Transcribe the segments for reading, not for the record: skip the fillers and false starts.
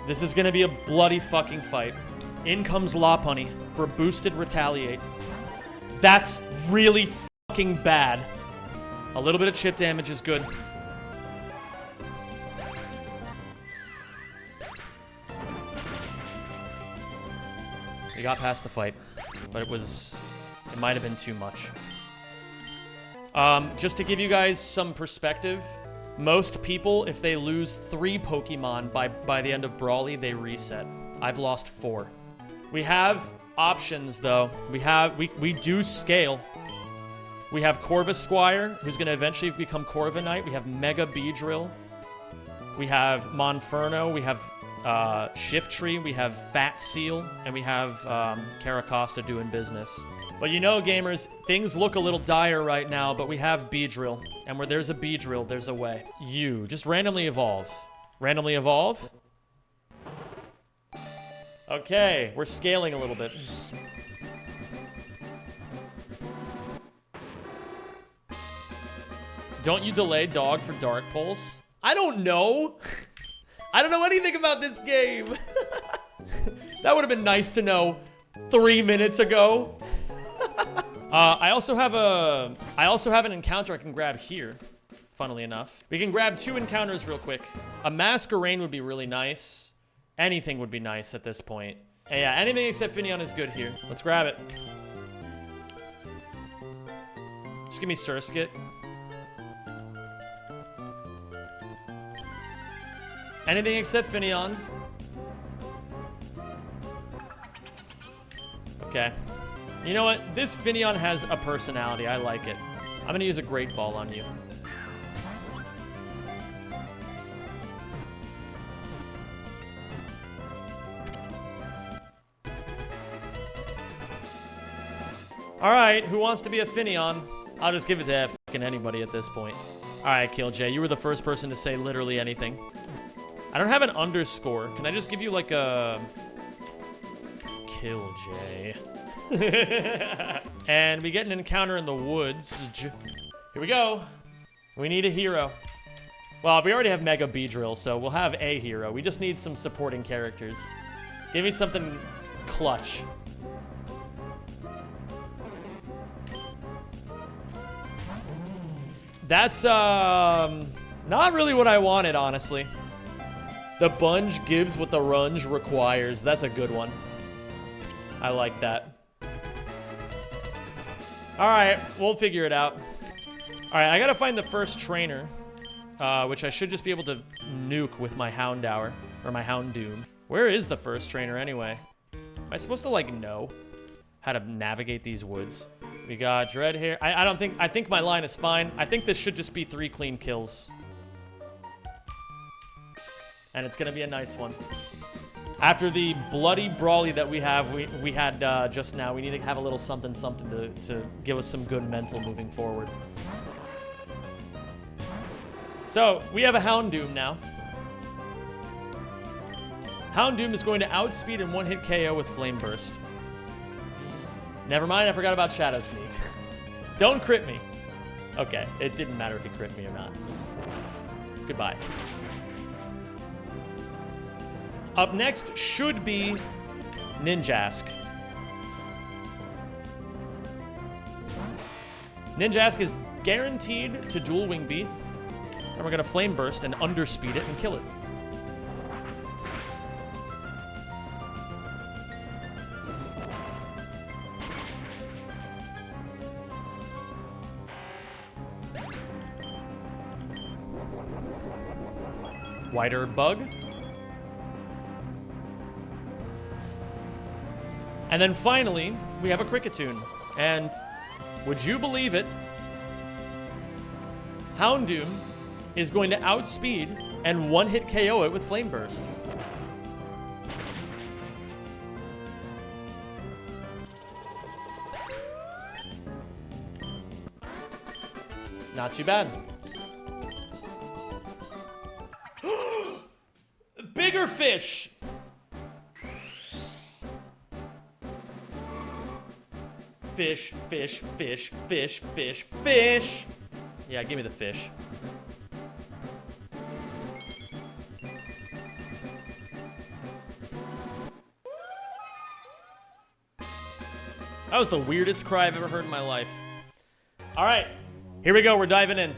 This is gonna be a bloody fucking fight. In comes Lopunny for boosted retaliate. That's really fucking bad. A little bit of chip damage is good. We got past the fight, but it might have been too much. Just to give you guys some perspective, most people, if they lose 3 Pokemon by the end of Brawly, they reset. I've lost 4. We have options, though. We do scale. We have Corvusquire, who's going to eventually become Corviknight. We have Mega Beedrill. We have Monferno. We have Shiftry. We have Fat Seal. And we have Caracosta doing business. But you know, gamers, things look a little dire right now, but we have Beedrill. And where there's a Beedrill, there's a way. You, just randomly evolve. Randomly evolve. Okay, we're scaling a little bit. Don't you delay dog for Dark Pulse? I don't know. I don't know anything about this game. That would have been nice to know 3 minutes ago. I also have an encounter I can grab here, funnily enough. We can grab 2 encounters real quick. A Masquerain would be really nice. Anything would be nice at this point. And yeah, anything except Finneon is good here. Let's grab it. Just give me Surskit. Anything except Finneon. Okay. You know what? This Finneon has a personality. I like it. I'm gonna use a Great Ball on you. Alright, who wants to be a Finneon? I'll just give it to fucking anybody at this point. Alright, Killj, you were the first person to say literally anything. I don't have an underscore. Can I just give you like a... Killj. And we get an encounter in the woods. Here we go. We need a hero. Well, we already have Mega Beedrill, so we'll have a hero. We just need some supporting characters. Give me something clutch. That's, not really what I wanted, honestly. The Bunge gives what the Runge requires. That's a good one. I like that. Alright, we'll figure it out. Alright, I gotta find the first trainer, which I should just be able to nuke with my Houndour, or my Houndoom. Where is the first trainer, anyway? Am I supposed to, like, know how to navigate these woods? We got Dreadhair. I think my line is fine. I think this should just be 3 clean kills. And it's gonna be a nice one. After the bloody Brawly that we had just now, we need to have a little something to give us some good mental moving forward. So, we have a Houndoom now. Houndoom is going to outspeed and one-hit KO with Flame Burst. Never mind, I forgot about Shadow Sneak. Don't crit me. Okay, it didn't matter if he crit me or not. Goodbye. Up next should be Ninjask. Ninjask is guaranteed to dual Wing Beat. And we're gonna Flame Burst and underspeed it and kill it. Wider Bug. And then finally, we have a Kricketune. And would you believe it? Houndoom is going to outspeed and one-hit KO it with Flame Burst. Not too bad. Bigger fish! Fish, fish, fish, fish, fish, fish! Yeah, give me the fish. That was the weirdest cry I've ever heard in my life. All right, here we go. We're diving in.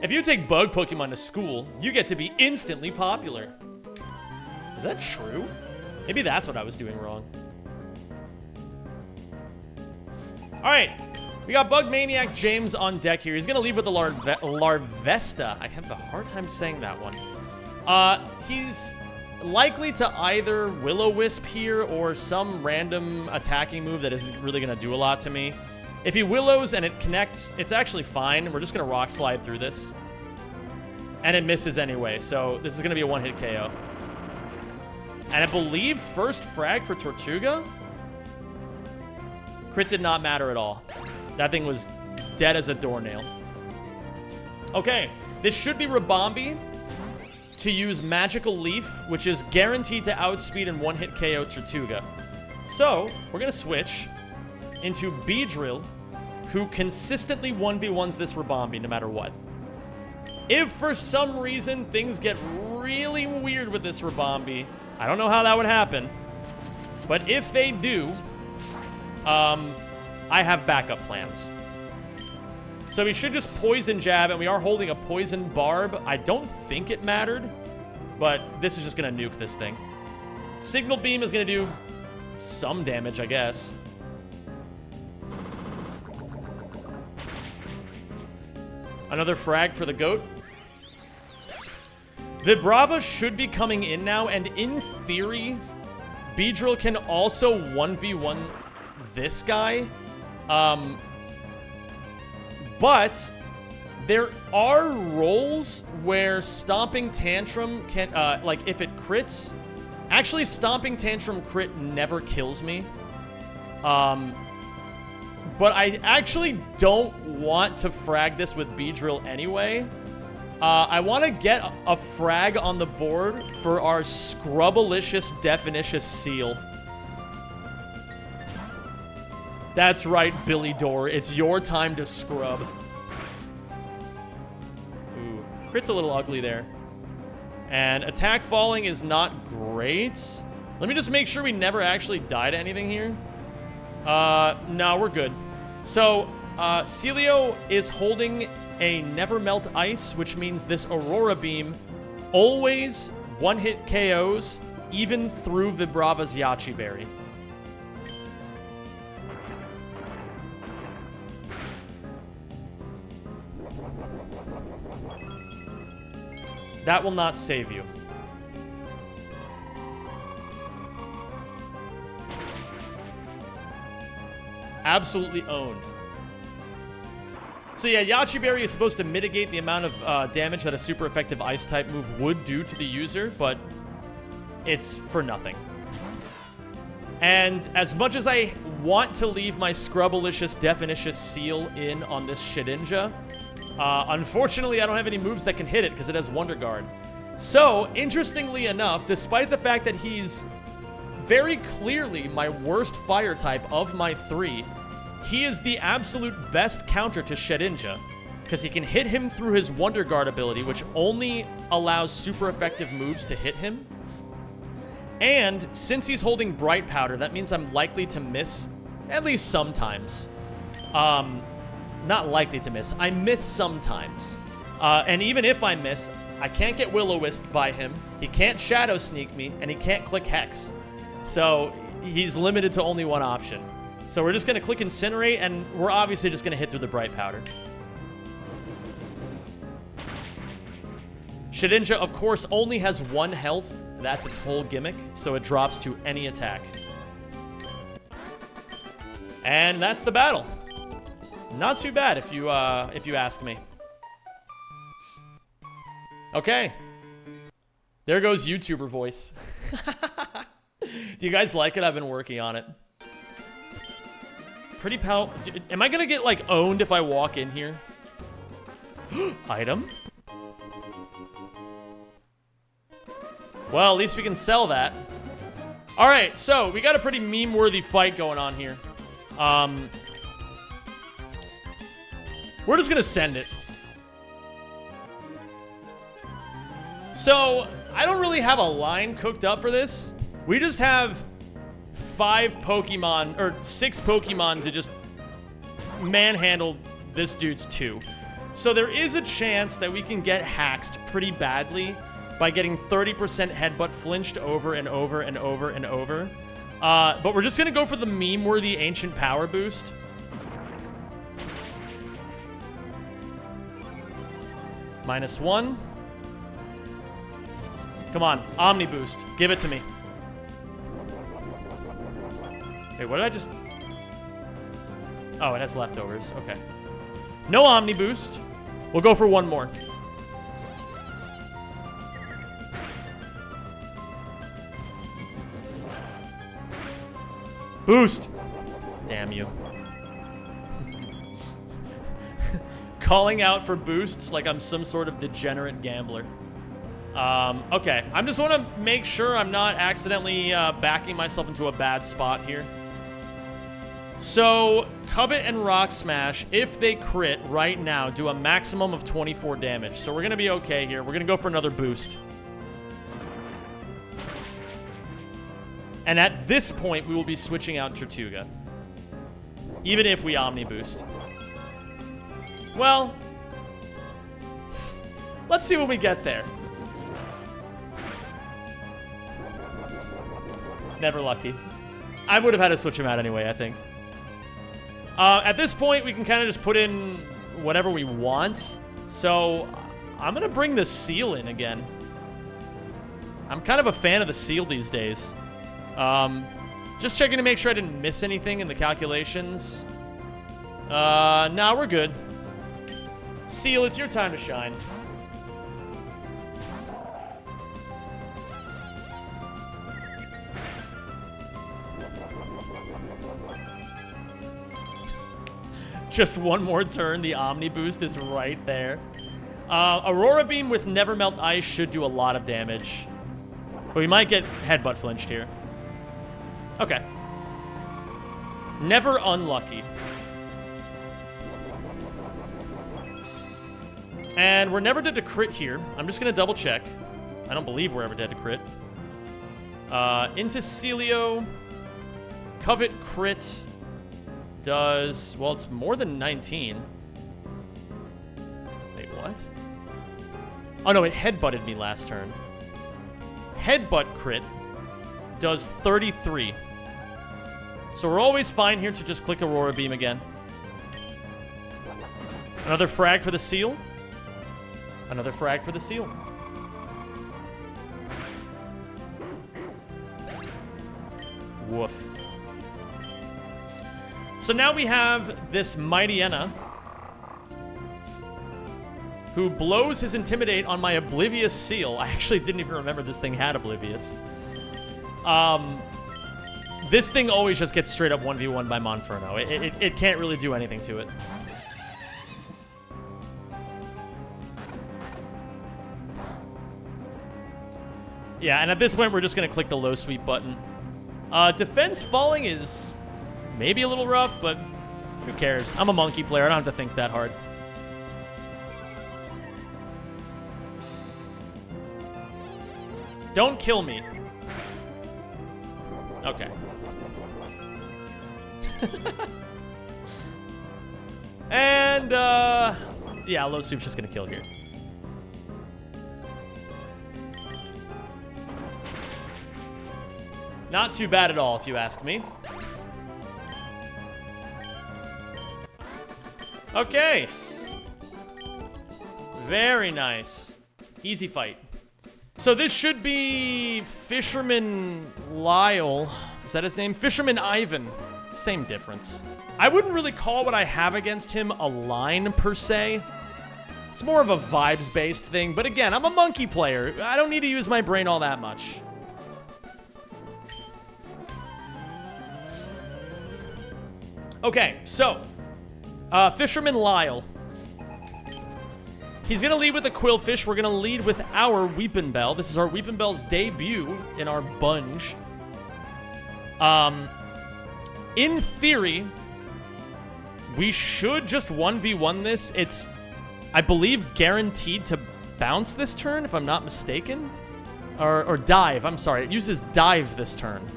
If you take bug Pokemon to school, you get to be instantly popular. Is that true? Maybe that's what I was doing wrong. All right, we got Bug Maniac James on deck here. He's gonna leave with the Larvesta. I have a hard time saying that one. He's likely to either Will-O-Wisp here or some random attacking move that isn't really gonna do a lot to me. If he Willows and it connects, it's actually fine. We're just gonna Rock Slide through this. And it misses anyway, so this is gonna be a one-hit KO. And I believe first frag for Tortuga? Crit did not matter at all. That thing was dead as a doornail. Okay, this should be Rabombi to use Magical Leaf, which is guaranteed to outspeed and one-hit KO Tortuga. So, we're gonna switch into Beedrill, who consistently 1v1s this Rabombi no matter what. If for some reason things get really weird with this Rabombi, I don't know how that would happen, but if they do, I have backup plans. So we should just Poison Jab, and we are holding a Poison Barb. I don't think it mattered, but this is just gonna nuke this thing. Signal Beam is gonna do some damage, I guess. Another frag for the goat. Vibrava should be coming in now, and in theory, Beedrill can also 1v1 this guy. But there are rolls where Stomping Tantrum can, like, if it crits... Actually, Stomping Tantrum crit never kills me. But I actually don't want to frag this with Beedrill anyway. I want to get a frag on the board for our Scrubbalicious Definitious Seal. That's right, Billy Door. It's your time to scrub. Ooh, crit's a little ugly there. And attack falling is not great. Let me just make sure we never actually die to anything here. No, we're good. So, Celio is holding a Never Melt Ice, which means this Aurora Beam always one-hit KOs, even through Vibrava's Yachi Berry. That will not save you. Absolutely owned. So yeah, Yachi Berry is supposed to mitigate the amount of damage that a super effective Ice-type move would do to the user, but it's for nothing. And as much as I want to leave my Scrubbalicious Definitious Seal in on this Shedinja, unfortunately I don't have any moves that can hit it because it has Wonder Guard. So, interestingly enough, despite the fact that he's very clearly my worst fire type of my three, he is the absolute best counter to Shedinja, because he can hit him through his Wonder Guard ability, which only allows super effective moves to hit him. And since he's holding Bright Powder, that means I'm likely to miss at least sometimes. Not likely to miss. I miss sometimes. And even if I miss, I can't get Will-O-Wisp by him, he can't Shadow Sneak me, and he can't click Hex. So he's limited to only one option. So we're just going to click Incinerate, and we're obviously just going to hit through the Bright Powder. Shedinja, of course, only has 1 health. That's its whole gimmick, so it drops to any attack. And that's the battle. Not too bad if you ask me. Okay. There goes YouTuber voice. Do you guys like it? I've been working on it. Pretty pal. Am I gonna get, like, owned if I walk in here? Item? Well, at least we can sell that. Alright, so we got a pretty meme-worthy fight going on here. We're just gonna send it. So, I don't really have a line cooked up for this. We just have 5 Pokemon, or 6 Pokemon to just manhandle this dude's 2. So there is a chance that we can get haxed pretty badly by getting 30% headbutt flinched over and over and over and over. But we're just gonna go for the meme-worthy ancient power boost. -1. Come on, Omni boost. Give it to me. Wait, what did I just... Oh, it has leftovers. Okay. No Omni boost. We'll go for one more. Boost! Damn you. Calling out for boosts like I'm some sort of degenerate gambler. Okay. I just want to make sure I'm not accidentally backing myself into a bad spot here. So, Covet and Rock Smash, if they crit right now, do a maximum of 24 damage. So we're going to be okay here. We're going to go for another boost. And at this point, we will be switching out Tortuga. Even if we Omni boost. Well, let's see when we get there. Never lucky. I would have had to switch him out anyway, I think. At this point, we can kind of just put in whatever we want. So, I'm going to bring the seal in again. I'm kind of a fan of the seal these days. Just checking to make sure I didn't miss anything in the calculations. Nah, we're good. Seal, it's your time to shine. Just one more turn, the Omni boost is right there. Aurora Beam with Never Melt Ice should do a lot of damage. But we might get headbutt flinched here. Okay. Never unlucky. And we're never dead to crit here. I'm just going to double check. I don't believe we're ever dead to crit. Into Celio. Covet crit does... Well, it's more than 19. Wait, what? Oh, no, it headbutted me last turn. Headbutt crit does 33. So we're always fine here to just click Aurora Beam again. Another frag for the seal. Another frag for the seal. Woof. So now we have this Mightyena who blows his Intimidate on my Oblivious Seal. I actually didn't even remember this thing had Oblivious. This thing always just gets straight up 1v1 by Monferno. It can't really do anything to it. Yeah, and at this point, we're just going to click the low sweep button. Defense falling is maybe a little rough, but who cares? I'm a monkey player. I don't have to think that hard. Don't kill me. Okay. And, yeah, low sweep's just going to kill here. Not too bad at all, if you ask me. Okay. Very nice. Easy fight. So this should be Fisherman Lyle. Is that his name? Fisherman Ivan. Same difference. I wouldn't really call what I have against him a line, per se. It's more of a vibes-based thing. But again, I'm a monkey player. I don't need to use my brain all that much. Okay, so, Fisherman Lyle. He's going to lead with the Quillfish. We're going to lead with our Weepinbell. This is our Weepinbell's debut in our Bunge. In theory, we should just 1v1 this. It's, I believe, guaranteed to bounce this turn, if I'm not mistaken. Or dive, I'm sorry. It uses dive this turn.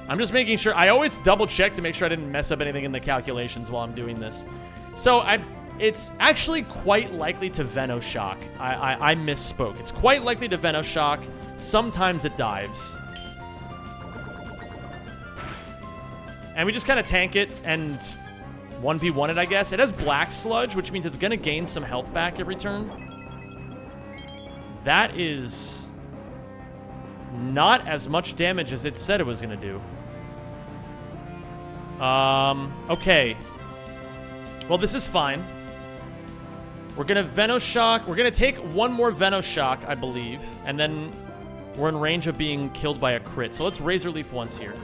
I'm just making sure. I always double check to make sure I didn't mess up anything in the calculations while I'm doing this. So it's actually quite likely to Venoshock. I misspoke. It's quite likely to Venoshock. Sometimes it dives. And we just kind of tank it and 1v1 it, I guess. It has Black Sludge, which means it's going to gain some health back every turn. That is not as much damage as it said it was going to do. Okay. Well, this is fine. We're going to Venoshock. We're going to take one more Venoshock, I believe. And then we're in range of being killed by a crit. So let's Razor Leaf once here.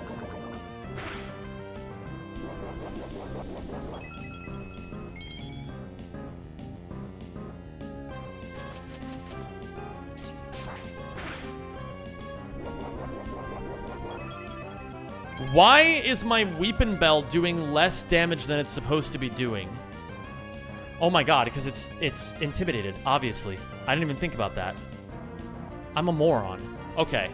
Why is my Weepin' Bell doing less damage than it's supposed to be doing? Oh my god, because it's intimidated, obviously. I didn't even think about that. I'm a moron. Okay.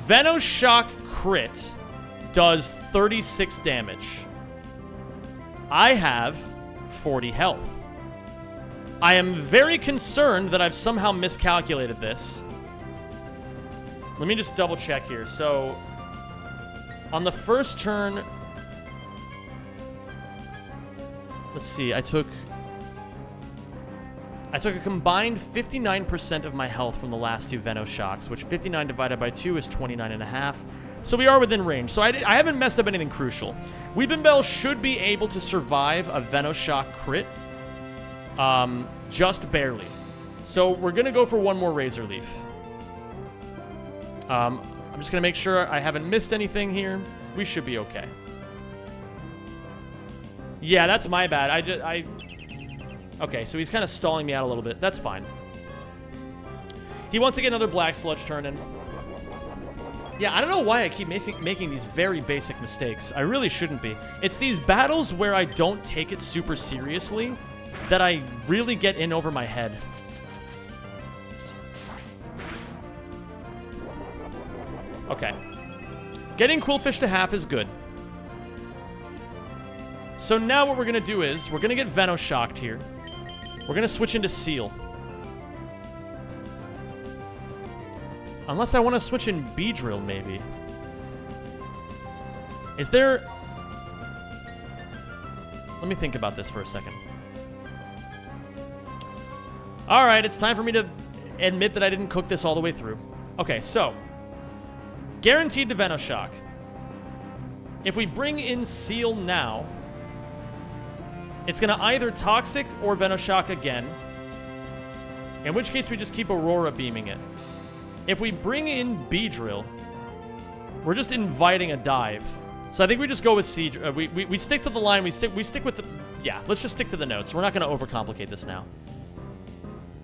Venoshock crit does 36 damage. I have 40 health. I am very concerned that I've somehow miscalculated this. Let me just double check here. So, on the first turn, let's see, I took a combined 59% of my health from the last two Venoshocks, which 59 divided by 2 is 29.5. So we are within range. So I haven't messed up anything crucial. Weepin' Bell should be able to survive a Venoshock crit, just barely. So we're going to go for one more Razor Leaf. I'm just going to make sure I haven't missed anything here. We should be okay. Yeah, that's my bad. Okay, so he's kind of stalling me out a little bit. That's fine. He wants to get another Black Sludge turn in. Yeah, I don't know why I keep making these very basic mistakes. I really shouldn't be. It's these battles where I don't take it super seriously that I really get in over my head. Okay. Getting Quillfish to half is good. So now what we're going to do is, we're going to get Venoshocked here. We're going to switch into Seal. Unless I want to switch in Beedrill, maybe. Is there... Let me think about this for a second. Alright, it's time for me to admit that I didn't cook this all the way through. Okay, so... Guaranteed to Venoshock. If we bring in Seal now, it's going to either Toxic or Venoshock again. In which case we just keep Aurora beaming it. If we bring in Beedrill, we're just inviting a dive. So I think we just go with Siege. We stick to the line. We stick with the... Yeah, let's just stick to the notes. We're not going to overcomplicate this now.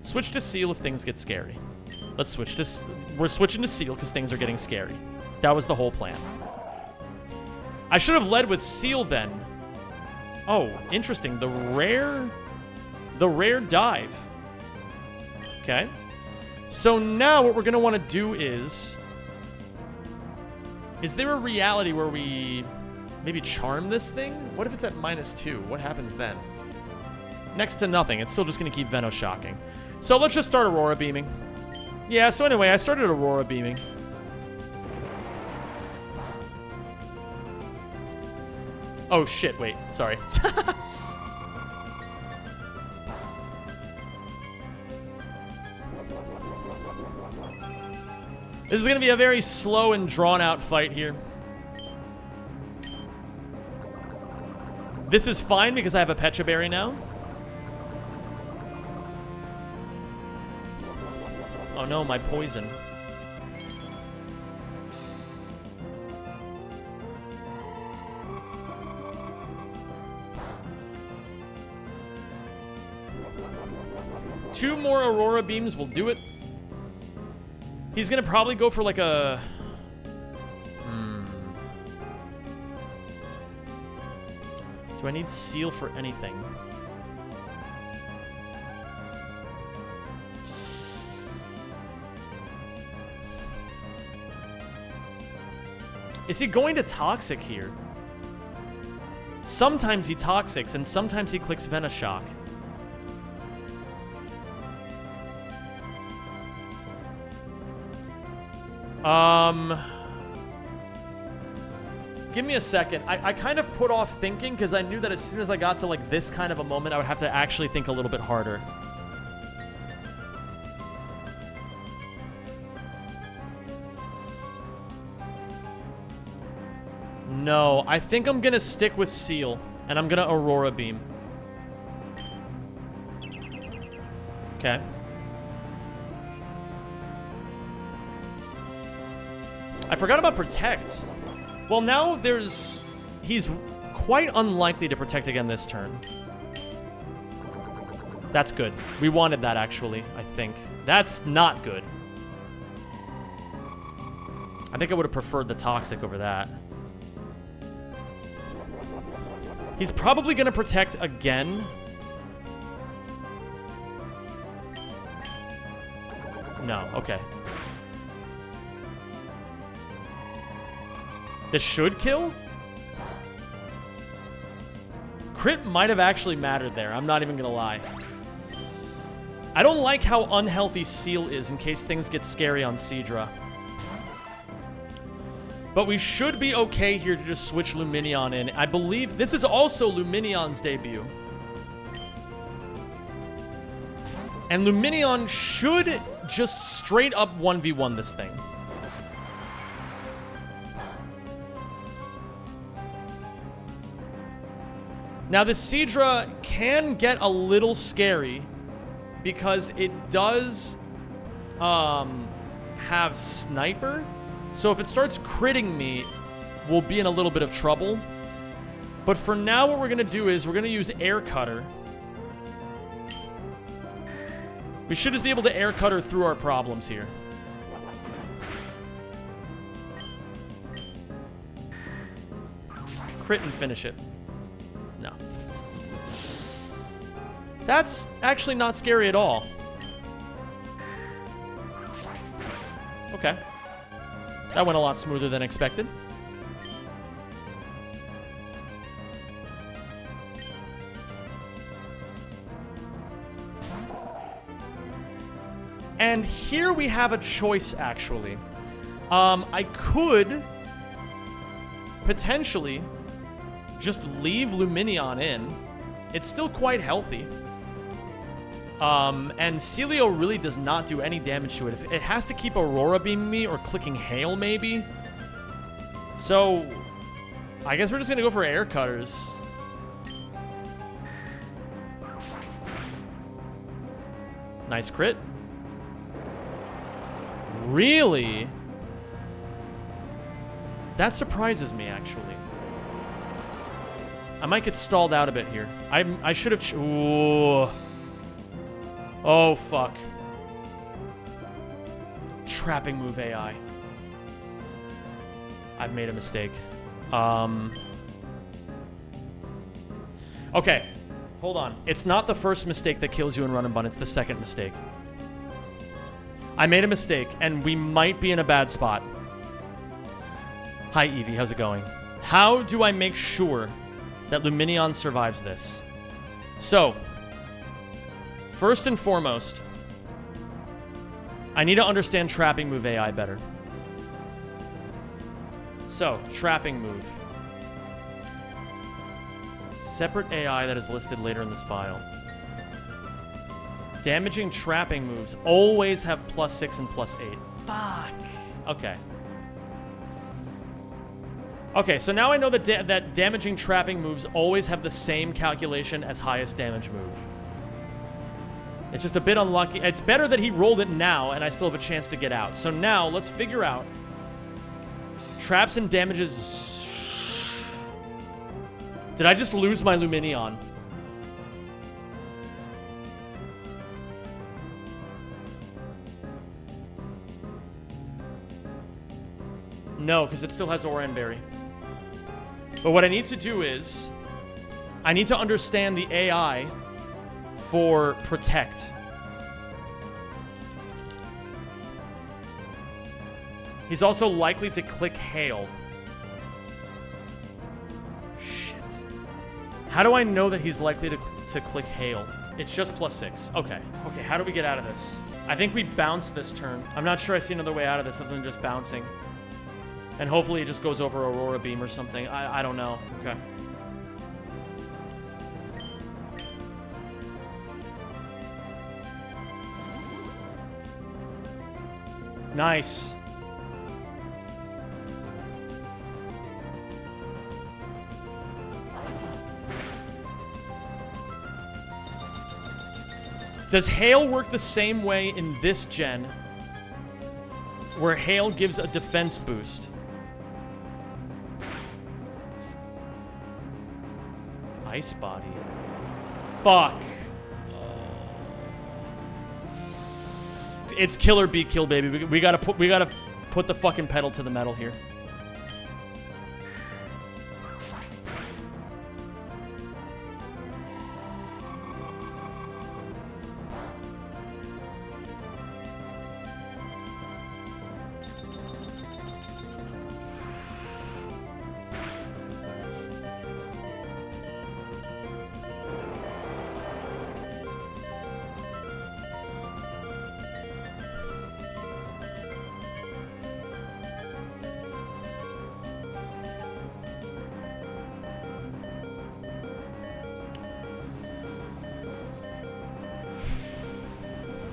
Switch to Seal if things get scary. Let's switch to... We're switching to Seal because things are getting scary. That was the whole plan. I should have led with Seal then. Oh, interesting. The rare dive. Okay. So now what we're going to want to do is there a reality where we maybe charm this thing? What if it's at -2? What happens then? Next to nothing. It's still just going to keep Venoshocking. So let's just start Aurora beaming. Yeah, so anyway, I started Aurora beaming. Oh shit, wait, sorry. This is going to be a very slow and drawn-out fight here. This is fine because I have a Pecha Berry now. Oh no, my poison. Two more Aurora beams will do it. He's gonna probably go for like a... Do I need Seal for anything? Is he going to Toxic here? Sometimes he Toxics, and sometimes he clicks Venoshock. Give me a second. I kind of put off thinking because I knew that as soon as I got to like this kind of a moment, I would have to actually think a little bit harder. No, I think I'm gonna stick with Seal, and I'm gonna Aurora Beam. Okay. I forgot about Protect. Well, now he's quite unlikely to Protect again this turn. That's good. We wanted that, actually, I think. That's not good. I think I would have preferred the Toxic over that. He's probably going to Protect again. No, okay. This should kill? Crit might have actually mattered there. I'm not even gonna lie. I don't like how unhealthy Seal is in case things get scary on Seadra. But we should be okay here to just switch Luminion in. I believe this is also Luminion's debut. And Luminion should just straight up 1v1 this thing. Now, the Seadra can get a little scary because it does have Sniper. So if it starts critting me, we'll be in a little bit of trouble. But for now, what we're going to do is we're going to use Air Cutter. We should just be able to Air Cutter through our problems here. Crit and finish it. No. That's actually not scary at all. Okay. That went a lot smoother than expected. And here we have a choice, actually. I could potentially just leave Luminion in. It's still quite healthy. And Celio really does not do any damage to it. It has to keep Aurora Beaming me or clicking Hail, maybe. So, I guess we're just gonna go for Air Cutters. Nice crit. Really? That surprises me, actually. I might get stalled out a bit here. I should have... Ooh. Oh, fuck. Trapping move AI. I've made a mistake. Okay. Hold on. It's not the first mistake that kills you in Run and Bun. It's the second mistake. I made a mistake, and we might be in a bad spot. Hi, Evie. How's it going? How do I make sure that Luminion survives this? So, first and foremost, I need to understand trapping move AI better. So, trapping move. Separate AI that is listed later in this file. Damaging trapping moves always have +6 and +8. Fuck. Okay. Okay, so now I know that, that damaging trapping moves always have the same calculation as highest damage move. It's just a bit unlucky. It's better that he rolled it now, and I still have a chance to get out. So now, let's figure out traps and damages. Did I just lose my Luminion? No, because it still has Oran Berry. But what I need to do is, I need to understand the AI for Protect. He's also likely to click Hail. How do I know that he's likely to click Hail? It's just +6. Okay. Okay, how do we get out of this? I think we bounce this turn. I'm not sure I see another way out of this other than just bouncing. And hopefully it just goes over Aurora Beam or something. I don't know. Okay. Nice. Does Hail work the same way in this gen, where Hail gives a defense boost? Ice Body. Fuck. It's kill or be kill, baby. We gotta put the fucking pedal to the metal here.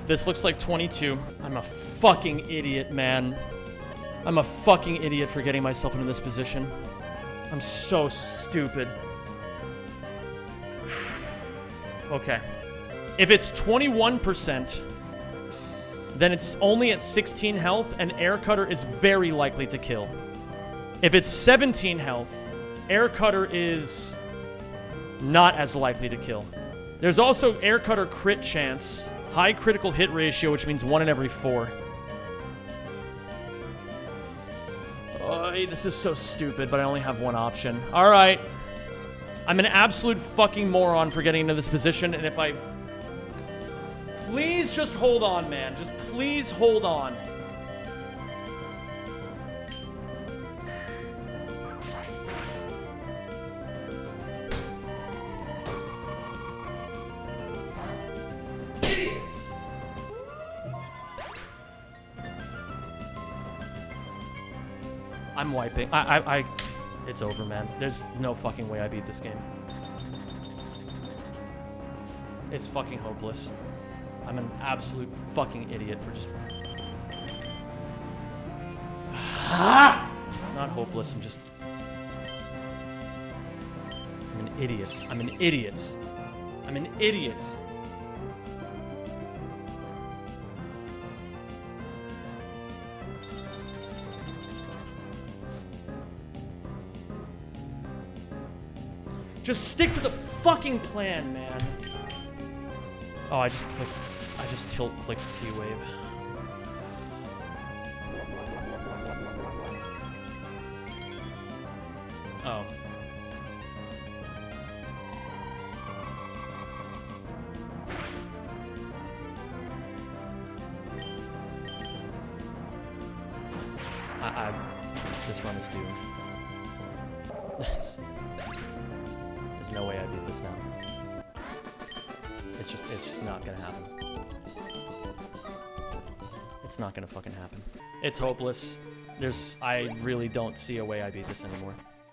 This looks like 22. I'm a fucking idiot, man. I'm a fucking idiot for getting myself into this position. I'm so stupid. Okay. If it's 21%, then it's only at 16 health, and Air Cutter is very likely to kill. If it's 17 health, Air Cutter is not as likely to kill. There's also Air Cutter crit chance. High critical hit ratio, which means 1 in every 4. Oh, this is so stupid, but I only have one option. All right. I'm an absolute fucking moron for getting into this position, and if I... Please just hold on, man. Just please hold on. I'm wiping. It's over, man. There's no fucking way I beat this game. It's fucking hopeless. I'm an absolute fucking idiot for just... It's not hopeless, I'm just... I'm an idiot. I'm an idiot. I'm an idiot. Just stick to the fucking plan, man. Oh, I just tilt-clicked T-Wave. Oh. This run is doomed. There's no way I beat this now. It's just not gonna happen. It's not gonna fucking happen. It's hopeless. I really don't see a way I beat this anymore.